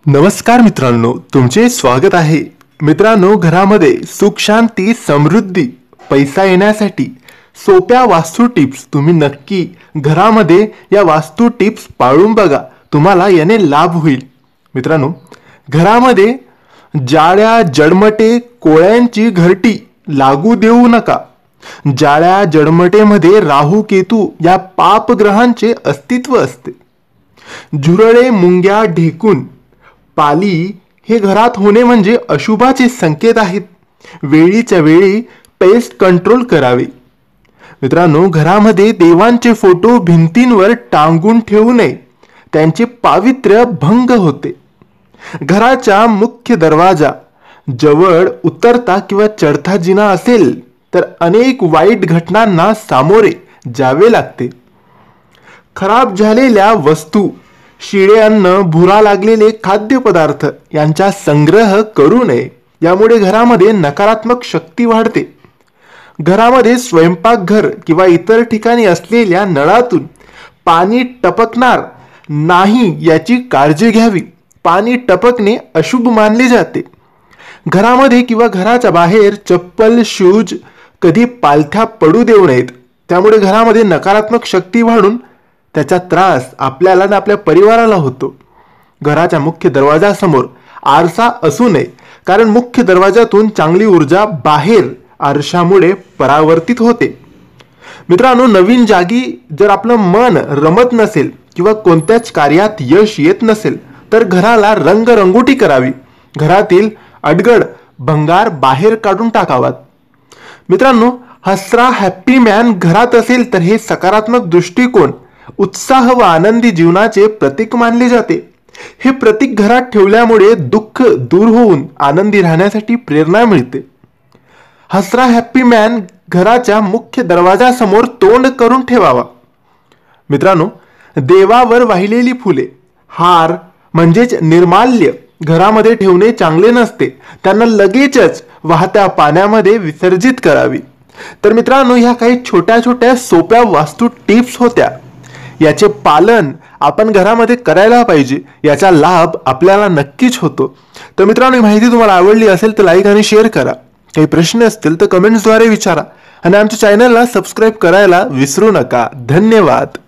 नमस्कार मित्रांनो, तुमचे स्वागत आहे। मित्रांनो, घरामध्ये सुख शांती समृद्धी पैसा येण्यासाठी सोप्या वास्तू टिप्स तुम्ही नक्की घरामध्ये या वास्तू टिप्स पाळून बघा, तुम्हाला याने लाभ होईल। मित्रांनो, घरामध्ये जाळ्या जडमटे कोळ्यांची घरटी लागू देऊ नका। जाळ्या जडमटेमध्ये राहू केतू या पाप ग्रहांचे अस्तित्व असते। झुरळे मुंग्या ढेकून पाली हे घरात होणे म्हणजे अशुभाचे संकेत आहेत। वेळीच्या वेळी पेस्ट कंट्रोल करावे। मित्रांनो, घरामध्ये देवांचे फोटो भिंतींवर टांगून ठेवू नये, त्यांचे पावित्र्य भंग होते। घराच्या मुख्य दरवाजा जवळ उतरता किंवा चढता जिना असेल तर अनेक वाईट घटनांना सामोरे जावे लागते। खराब झालेल्या वस्तू, शिळे अन्न, भुरा लागलेले खाद्यपदार्थ यांचा संग्रह करू नये, यामुळे घरामध्ये नकारात्मक शक्ती वाढते। घरामध्ये स्वयंपाकघर किंवा इतर ठिकाणी असलेल्या नळातून पाणी टपकणार नाही याची काळजी घ्यावी। पाणी टपकणे अशुभ मानले जाते। घरामध्ये किंवा घराच्या बाहेर चप्पल शूज कधी पालथ्या पडू देऊ नयेत, त्यामुळे घरामध्ये नकारात्मक शक्ती वाढून त्याचा त्रास आपल्याला आणि आपल्या परिवाराला होतो। घराच्या मुख्य दरवाजासमोर आरसा असू नये, कारण मुख्य दरवाजातून चांगली ऊर्जा बाहेर आरशामुळे परावर्तित होते। मित्रांनो, नवीन जागी जर आपलं मन रमत नसेल किंवा कोणत्याच कार्यात यश येत नसेल तर घराला रंगरंगोटी करावी। घरातील अडगड भंगार बाहेर काढून टाकावात। मित्रांनो, हसरा हॅप्पी मॅन घरात असेल तर हे सकारात्मक दृष्टिकोन, उत्साह व आनंदी जीवनाचे प्रतीक मानले जाते। हे प्रतीक घरात ठेवल्यामुळे दुःख दूर होऊन आनंदी राहण्यासाठी प्रेरणा मिळते। हसरा हॅप्पी मॅन घराच्या मुख्य दरवाजासमोर तोंड करून ठेवावा। मित्रांनो, देवावर वाहिलेली फुले, हार म्हणजेच निर्माल्य घरामध्ये ठेवणे चांगले नसते, त्यांना लगेचच वाहत्या पाण्यामध्ये विसर्जित करावी। तर मित्रांनो, ह्या काही छोट्या छोट्या सोप्या वास्तू टिप्स होत्या, याचे पालन आपण घरामध्ये करायला पाहिजे, याचा लाभ आपल्याला नक्कीच होतो। तर मित्रांनो, ही माहिती तुम्हाला आवडली असेल तर लाईक आणि शेअर करा। काही प्रश्न असतील तर कमेंट्सद्वारे विचारा आणि आमच्या चॅनलला सबस्क्राईब करायला विसरू नका। धन्यवाद।